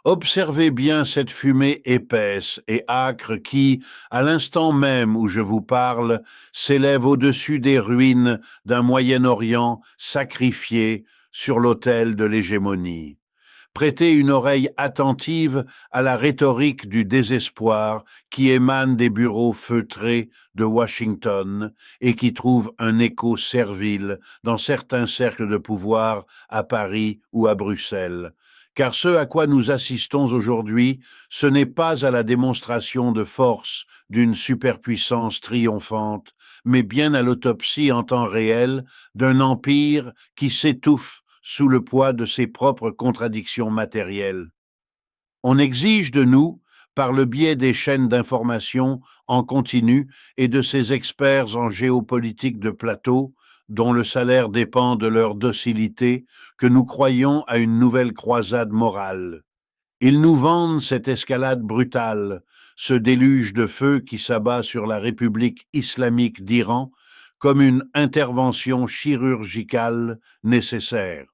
Observez bien cette fumée épaisse et âcre qui, à l'instant même où je vous parle, s'élève au-dessus des ruines d'un Moyen-Orient sacrifié sur l'autel de l'hégémonie. Prêtez une oreille attentive à la rhétorique du désespoir qui émane des bureaux feutrés de Washington et qui trouve un écho servile dans certains cercles de pouvoir à Paris ou à Bruxelles. Car ce à quoi nous assistons aujourd'hui, ce n'est pas à la démonstration de force d'une superpuissance triomphante, mais bien à l'autopsie en temps réel d'un empire qui s'étouffe sous le poids de ses propres contradictions matérielles. On exige de nous, par le biais des chaînes d'information en continu et de ces experts en géopolitique de plateau, dont le salaire dépend de leur docilité, que nous croyions à une nouvelle croisade morale. Ils nous vendent cette escalade brutale, ce déluge de feu qui s'abat sur la République islamique d'Iran, comme une intervention chirurgicale nécessaire.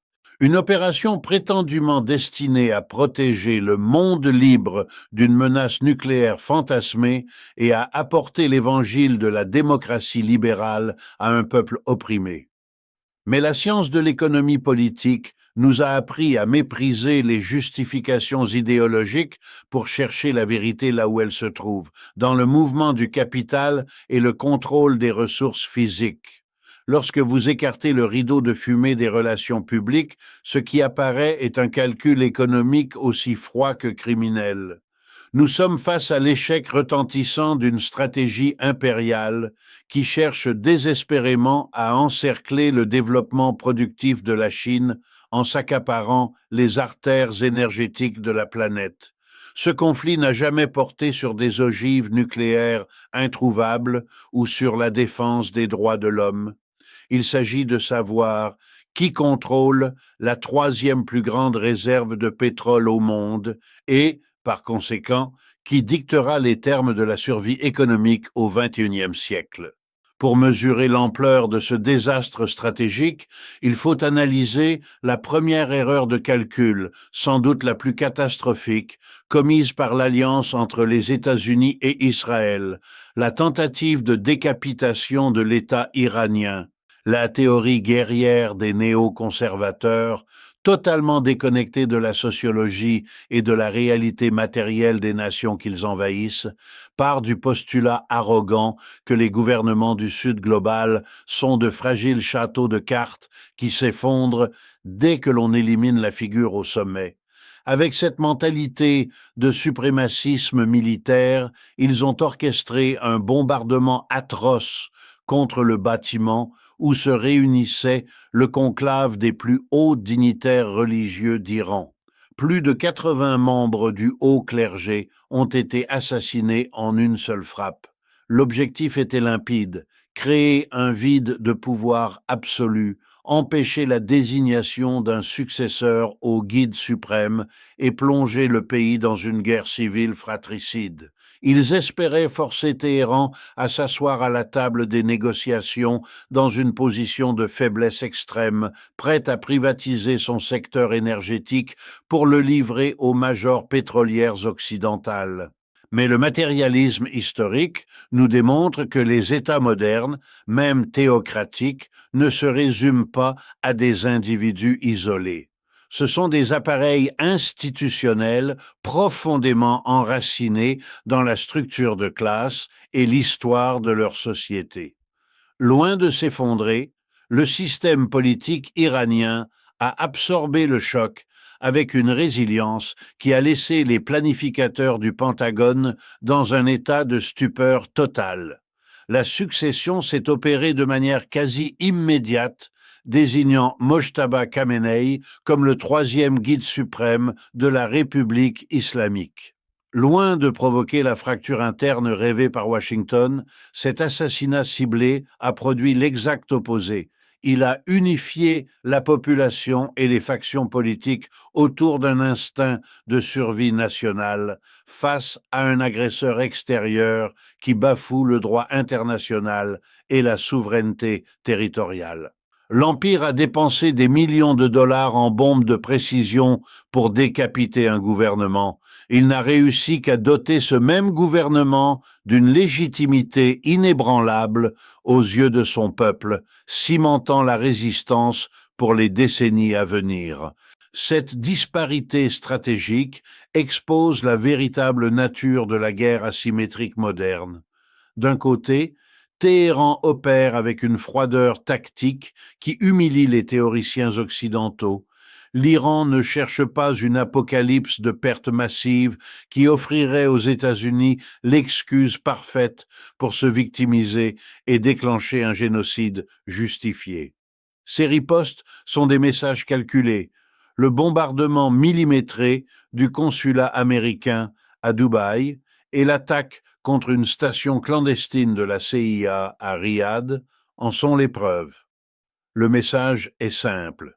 Une opération prétendument destinée à protéger le monde libre d'une menace nucléaire fantasmée et à apporter l'évangile de la démocratie libérale à un peuple opprimé. Mais la science de l'économie politique nous a appris à mépriser les justifications idéologiques pour chercher la vérité là où elle se trouve, dans le mouvement du capital et le contrôle des ressources physiques. Lorsque vous écartez le rideau de fumée des relations publiques, ce qui apparaît est un calcul économique aussi froid que criminel. Nous sommes face à l'échec retentissant d'une stratégie impériale qui cherche désespérément à encercler le développement productif de la Chine en s'accaparant les artères énergétiques de la planète. Ce conflit n'a jamais porté sur des ogives nucléaires introuvables ou sur la défense des droits de l'homme. Il s'agit de savoir qui contrôle la troisième plus grande réserve de pétrole au monde et, par conséquent, qui dictera les termes de la survie économique au XXIe siècle. Pour mesurer l'ampleur de ce désastre stratégique, il faut analyser la première erreur de calcul, sans doute la plus catastrophique, commise par l'alliance entre les États-Unis et Israël, la tentative de décapitation de l'État iranien. La théorie guerrière des néoconservateurs, totalement déconnectée de la sociologie et de la réalité matérielle des nations qu'ils envahissent, part du postulat arrogant que les gouvernements du Sud global sont de fragiles châteaux de cartes qui s'effondrent dès que l'on élimine la figure au sommet. Avec cette mentalité de suprémacisme militaire, ils ont orchestré un bombardement atroce contre le bâtiment où se réunissait le conclave des plus hauts dignitaires religieux d'Iran. Plus de 80 membres du haut clergé ont été assassinés en une seule frappe. L'objectif était limpide, créer un vide de pouvoir absolu, empêcher la désignation d'un successeur au guide suprême et plonger le pays dans une guerre civile fratricide. Ils espéraient forcer Téhéran à s'asseoir à la table des négociations dans une position de faiblesse extrême, prête à privatiser son secteur énergétique pour le livrer aux majors pétrolières occidentales. Mais le matérialisme historique nous démontre que les États modernes, même théocratiques, ne se résument pas à des individus isolés. Ce sont des appareils institutionnels profondément enracinés dans la structure de classe et l'histoire de leur société. Loin de s'effondrer, le système politique iranien a absorbé le choc avec une résilience qui a laissé les planificateurs du Pentagone dans un état de stupeur totale. La succession s'est opérée de manière quasi immédiate, désignant Mojtaba Khamenei comme le troisième guide suprême de la République islamique. Loin de provoquer la fracture interne rêvée par Washington, cet assassinat ciblé a produit l'exact opposé. Il a unifié la population et les factions politiques autour d'un instinct de survie nationale face à un agresseur extérieur qui bafoue le droit international et la souveraineté territoriale. L'Empire a dépensé des millions de dollars en bombes de précision pour décapiter un gouvernement. Il n'a réussi qu'à doter ce même gouvernement d'une légitimité inébranlable aux yeux de son peuple, cimentant la résistance pour les décennies à venir. Cette disparité stratégique expose la véritable nature de la guerre asymétrique moderne. D'un côté, Téhéran opère avec une froideur tactique qui humilie les théoriciens occidentaux. L'Iran ne cherche pas une apocalypse de pertes massives qui offrirait aux États-Unis l'excuse parfaite pour se victimiser et déclencher un génocide justifié. Ces ripostes sont des messages calculés. Le bombardement millimétré du consulat américain à Dubaï et l'attaque contre une station clandestine de la CIA à Riyad en sont les preuves. Le message est simple.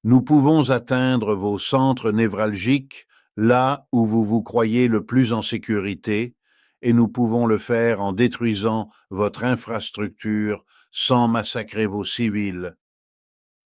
Nous pouvons atteindre vos centres névralgiques, là où vous vous croyez le plus en sécurité, et nous pouvons le faire en détruisant votre infrastructure sans massacrer vos civils.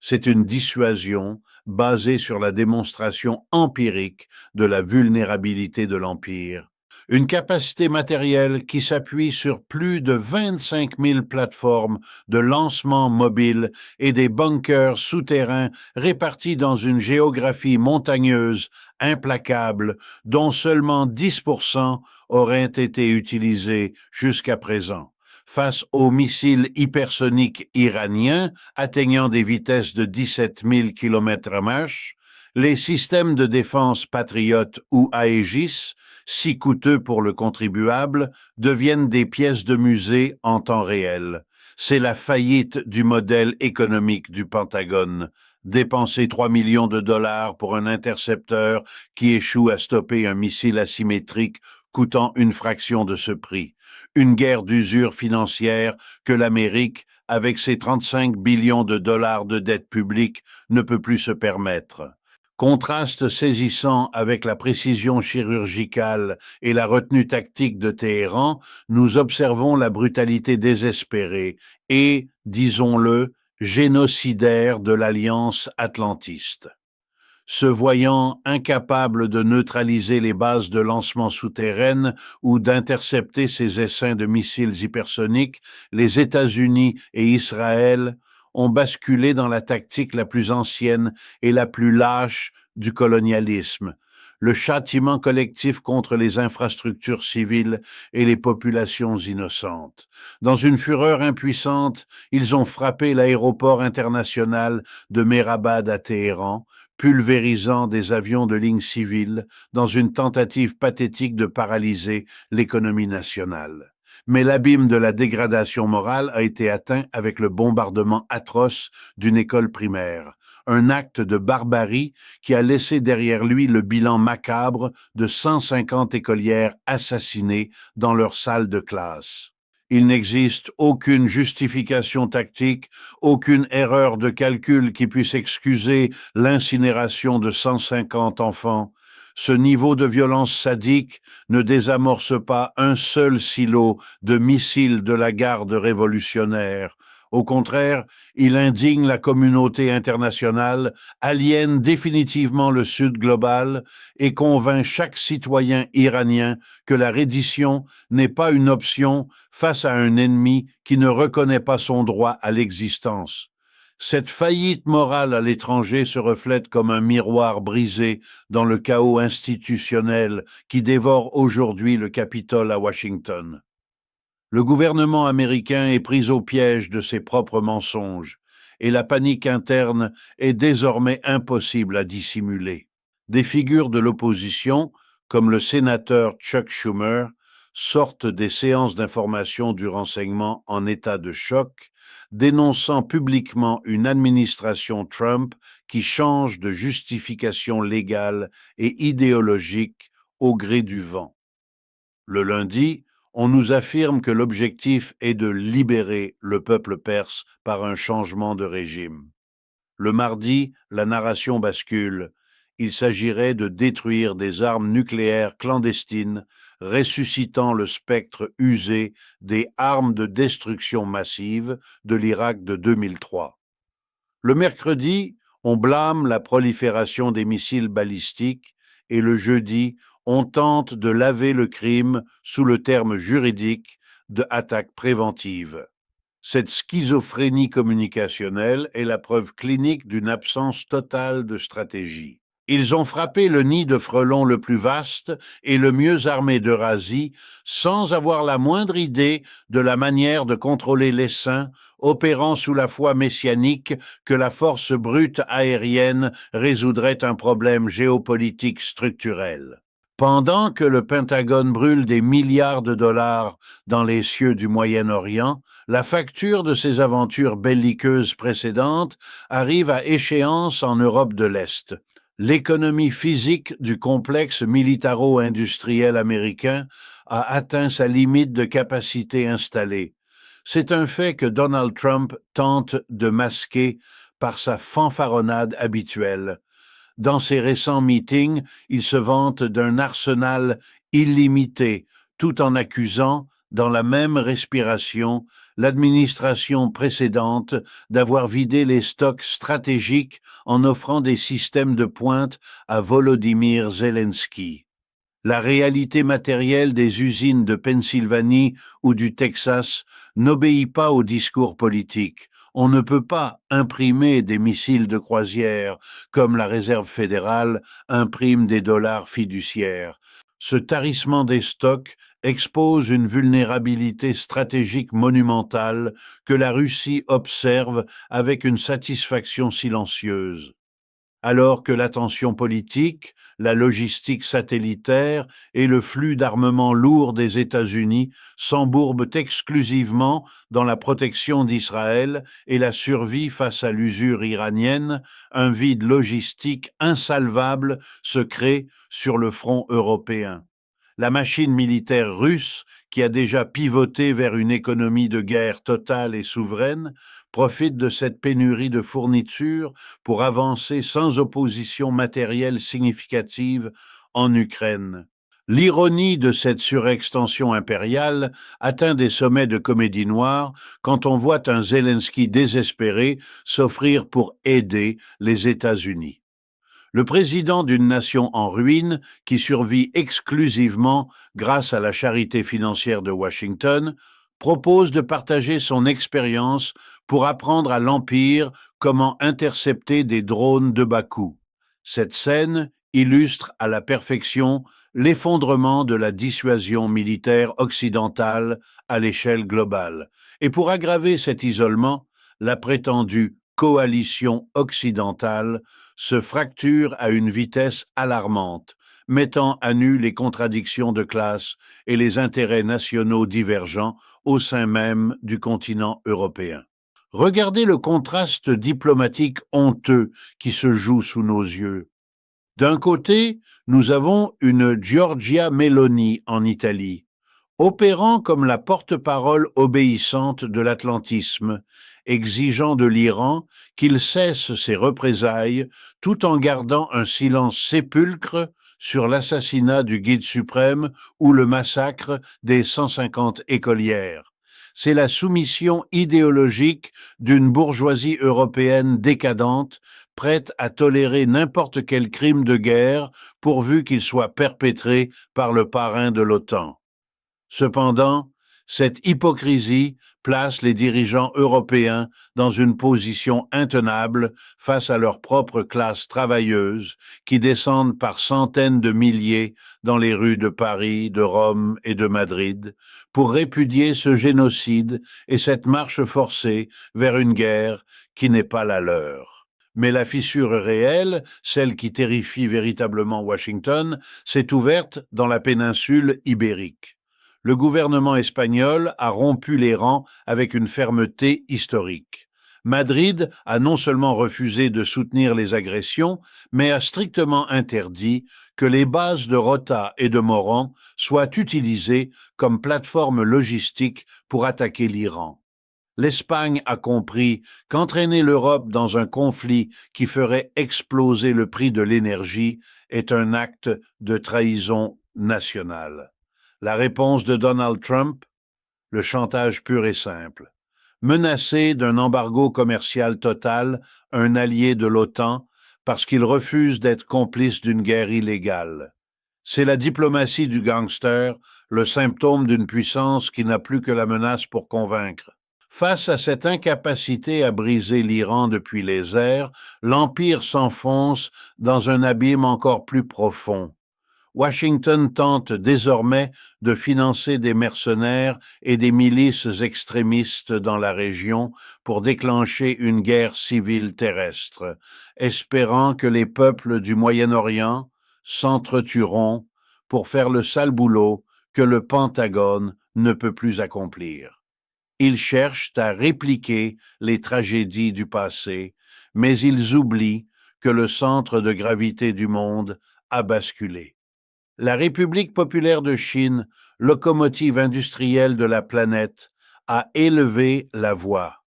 C'est une dissuasion basée sur la démonstration empirique de la vulnérabilité de l'Empire. Une capacité matérielle qui s'appuie sur plus de 25 000 plateformes de lancement mobile et des bunkers souterrains répartis dans une géographie montagneuse implacable dont seulement 10% auraient été utilisés jusqu'à présent. Face aux missiles hypersoniques iraniens atteignant des vitesses de 17 000 km/h, les systèmes de défense Patriot ou Aegis, si coûteux pour le contribuable, deviennent des pièces de musée en temps réel. C'est la faillite du modèle économique du Pentagone. Dépenser 3 millions de dollars pour un intercepteur qui échoue à stopper un missile asymétrique coûtant une fraction de ce prix. Une guerre d'usure financière que l'Amérique, avec ses 35 billions de dollars de dette publique, ne peut plus se permettre. Contraste saisissant avec la précision chirurgicale et la retenue tactique de Téhéran, nous observons la brutalité désespérée et, disons-le, génocidaire de l'Alliance atlantiste. Se voyant incapable de neutraliser les bases de lancement souterraines ou d'intercepter ces essaims de missiles hypersoniques, les États-Unis et Israël ont basculé dans la tactique la plus ancienne et la plus lâche du colonialisme, le châtiment collectif contre les infrastructures civiles et les populations innocentes. Dans une fureur impuissante, ils ont frappé l'aéroport international de Mehrabad à Téhéran, pulvérisant des avions de ligne civile dans une tentative pathétique de paralyser l'économie nationale. Mais l'abîme de la dégradation morale a été atteint avec le bombardement atroce d'une école primaire, un acte de barbarie qui a laissé derrière lui le bilan macabre de 150 écolières assassinées dans leur salle de classe. Il n'existe aucune justification tactique, aucune erreur de calcul qui puisse excuser l'incinération de 150 enfants. Ce niveau de violence sadique ne désamorce pas un seul silo de missiles de la garde révolutionnaire. Au contraire, il indigne la communauté internationale, aliène définitivement le Sud global et convainc chaque citoyen iranien que la reddition n'est pas une option face à un ennemi qui ne reconnaît pas son droit à l'existence. Cette faillite morale à l'étranger se reflète comme un miroir brisé dans le chaos institutionnel qui dévore aujourd'hui le Capitole à Washington. Le gouvernement américain est pris au piège de ses propres mensonges et la panique interne est désormais impossible à dissimuler. Des figures de l'opposition, comme le sénateur Chuck Schumer, sortent des séances d'information du renseignement en état de choc, dénonçant publiquement une administration Trump qui change de justification légale et idéologique au gré du vent. Le lundi, on nous affirme que l'objectif est de libérer le peuple perse par un changement de régime. Le mardi, la narration bascule. Il s'agirait de détruire des armes nucléaires clandestines, ressuscitant le spectre usé des armes de destruction massive de l'Irak de 2003. Le mercredi, on blâme la prolifération des missiles balistiques et le jeudi, on tente de laver le crime sous le terme juridique de attaque préventive. Cette schizophrénie communicationnelle est la preuve clinique d'une absence totale de stratégie. Ils ont frappé le nid de frelons le plus vaste et le mieux armé d'Eurasie sans avoir la moindre idée de la manière de contrôler l'essaim, opérant sous la foi messianique que la force brute aérienne résoudrait un problème géopolitique structurel. Pendant que le Pentagone brûle des milliards de dollars dans les cieux du Moyen-Orient, la facture de ses aventures belliqueuses précédentes arrive à échéance en Europe de l'Est. L'économie physique du complexe militaro-industriel américain a atteint sa limite de capacité installée. C'est un fait que Donald Trump tente de masquer par sa fanfaronnade habituelle. Dans ses récents meetings, il se vante d'un arsenal illimité, tout en accusant, dans la même respiration, l'administration précédente d'avoir vidé les stocks stratégiques en offrant des systèmes de pointe à Volodymyr Zelensky. La réalité matérielle des usines de Pennsylvanie ou du Texas n'obéit pas au discours politique. On ne peut pas imprimer des missiles de croisière comme la Réserve fédérale imprime des dollars fiduciaires. Ce tarissement des stocks expose une vulnérabilité stratégique monumentale que la Russie observe avec une satisfaction silencieuse. Alors que l'attention politique, la logistique satellitaire et le flux d'armement lourd des États-Unis s'embourbent exclusivement dans la protection d'Israël et la survie face à l'usure iranienne, un vide logistique insalvable se crée sur le front européen. La machine militaire russe, qui a déjà pivoté vers une économie de guerre totale et souveraine, profite de cette pénurie de fournitures pour avancer sans opposition matérielle significative en Ukraine. L'ironie de cette surextension impériale atteint des sommets de comédie noire quand on voit un Zelensky désespéré s'offrir pour aider les États-Unis. Le président d'une nation en ruine, qui survit exclusivement grâce à la charité financière de Washington, propose de partager son expérience pour apprendre à l'Empire comment intercepter des drones de bas coût. Cette scène illustre à la perfection l'effondrement de la dissuasion militaire occidentale à l'échelle globale. Et pour aggraver cet isolement, la prétendue coalition occidentale se fracture à une vitesse alarmante, mettant à nu les contradictions de classe et les intérêts nationaux divergents au sein même du continent européen. Regardez le contraste diplomatique honteux qui se joue sous nos yeux. D'un côté, nous avons une Giorgia Meloni en Italie, opérant comme la porte-parole obéissante de l'atlantisme, exigeant de l'Iran qu'il cesse ses représailles tout en gardant un silence sépulcre sur l'assassinat du guide suprême ou le massacre des 150 écolières. C'est la soumission idéologique d'une bourgeoisie européenne décadente, prête à tolérer n'importe quel crime de guerre pourvu qu'il soit perpétré par le parrain de l'OTAN. Cependant, cette hypocrisie place les dirigeants européens dans une position intenable face à leur propre classe travailleuse qui descendent par centaines de milliers dans les rues de Paris, de Rome et de Madrid pour répudier ce génocide et cette marche forcée vers une guerre qui n'est pas la leur. Mais la fissure réelle, celle qui terrifie véritablement Washington, s'est ouverte dans la péninsule ibérique. Le gouvernement espagnol a rompu les rangs avec une fermeté historique. Madrid a non seulement refusé de soutenir les agressions, mais a strictement interdit que les bases de Rota et de Moran soient utilisées comme plateforme logistique pour attaquer l'Iran. L'Espagne a compris qu'entraîner l'Europe dans un conflit qui ferait exploser le prix de l'énergie est un acte de trahison nationale. La réponse de Donald Trump, le chantage pur et simple. menacé d'un embargo commercial total, un allié de l'OTAN, parce qu'il refuse d'être complice d'une guerre illégale. C'est la diplomatie du gangster, le symptôme d'une puissance qui n'a plus que la menace pour convaincre. Face à cette incapacité à briser l'Iran depuis les airs, l'Empire s'enfonce dans un abîme encore plus profond. Washington tente désormais de financer des mercenaires et des milices extrémistes dans la région pour déclencher une guerre civile terrestre, espérant que les peuples du Moyen-Orient s'entretueront pour faire le sale boulot que le Pentagone ne peut plus accomplir. Ils cherchent à répliquer les tragédies du passé, mais ils oublient que le centre de gravité du monde a basculé. La République populaire de Chine, locomotive industrielle de la planète, a élevé la voix.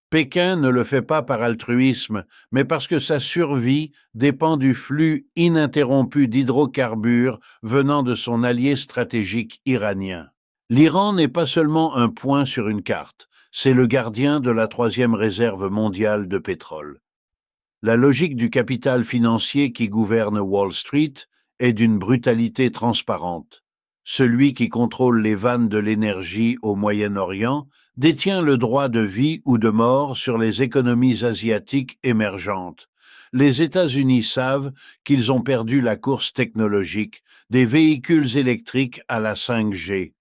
Pékin ne le fait pas par altruisme, mais parce que sa survie dépend du flux ininterrompu d'hydrocarbures venant de son allié stratégique iranien. L'Iran n'est pas seulement un point sur une carte, c'est le gardien de la troisième réserve mondiale de pétrole. La logique du capital financier qui gouverne Wall Street est d'une brutalité transparente. Celui qui contrôle les vannes de l'énergie au Moyen-Orient détient le droit de vie ou de mort sur les économies asiatiques émergentes. Les États-Unis savent qu'ils ont perdu la course technologique des véhicules électriques à la 5G.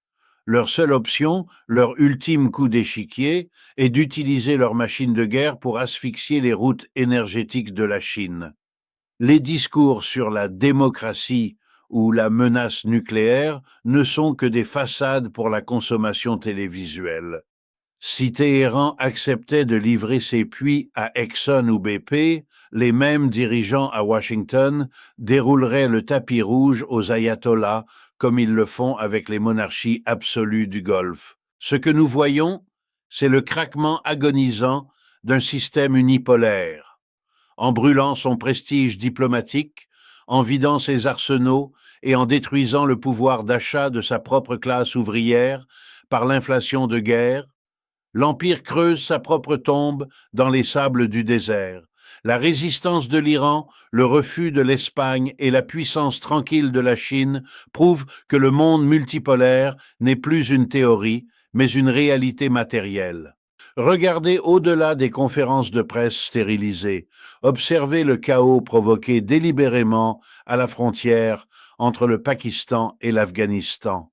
Leur seule option, leur ultime coup d'échiquier, est d'utiliser leurs machines de guerre pour asphyxier les routes énergétiques de la Chine. Les discours sur la démocratie ou la menace nucléaire ne sont que des façades pour la consommation télévisuelle. Si Téhéran acceptait de livrer ses puits à Exxon ou BP, les mêmes dirigeants à Washington dérouleraient le tapis rouge aux ayatollahs comme ils le font avec les monarchies absolues du Golfe. Ce que nous voyons, c'est le craquement agonisant d'un système unipolaire. En brûlant son prestige diplomatique, en vidant ses arsenaux et en détruisant le pouvoir d'achat de sa propre classe ouvrière par l'inflation de guerre, l'Empire creuse sa propre tombe dans les sables du désert. La résistance de l'Iran, le refus de l'Espagne et la puissance tranquille de la Chine prouvent que le monde multipolaire n'est plus une théorie, mais une réalité matérielle. Regardez au-delà des conférences de presse stérilisées. Observez le chaos provoqué délibérément à la frontière entre le Pakistan et l'Afghanistan.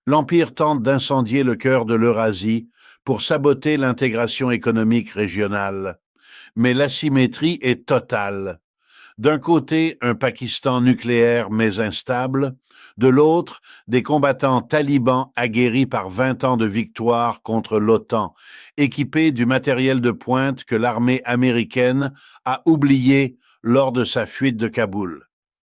L'Empire tente d'incendier le cœur de l'Eurasie pour saboter l'intégration économique régionale. Mais l'asymétrie est totale. D'un côté, un Pakistan nucléaire mais instable, de l'autre, des combattants talibans aguerris par 20 ans de victoire contre l'OTAN, équipés du matériel de pointe que l'armée américaine a oublié lors de sa fuite de Kaboul.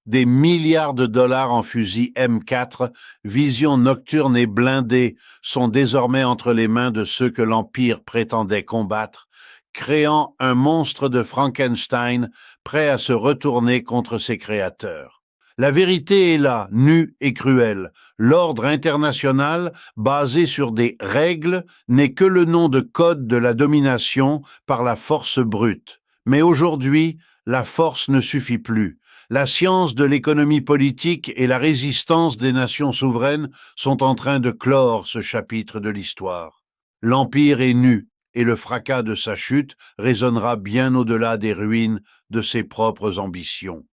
Des milliards de dollars en fusils M4, vision nocturne et blindés sont désormais entre les mains de ceux que l'Empire prétendait combattre, créant un monstre de Frankenstein prêt à se retourner contre ses créateurs. La vérité est là, nue et cruelle. L'ordre international, basé sur des règles, n'est que le nom de code de la domination par la force brute. Mais aujourd'hui, la force ne suffit plus. La science de l'économie politique et la résistance des nations souveraines sont en train de clore ce chapitre de l'histoire. L'Empire est nu, et le fracas de sa chute résonnera bien au-delà des ruines de ses propres ambitions.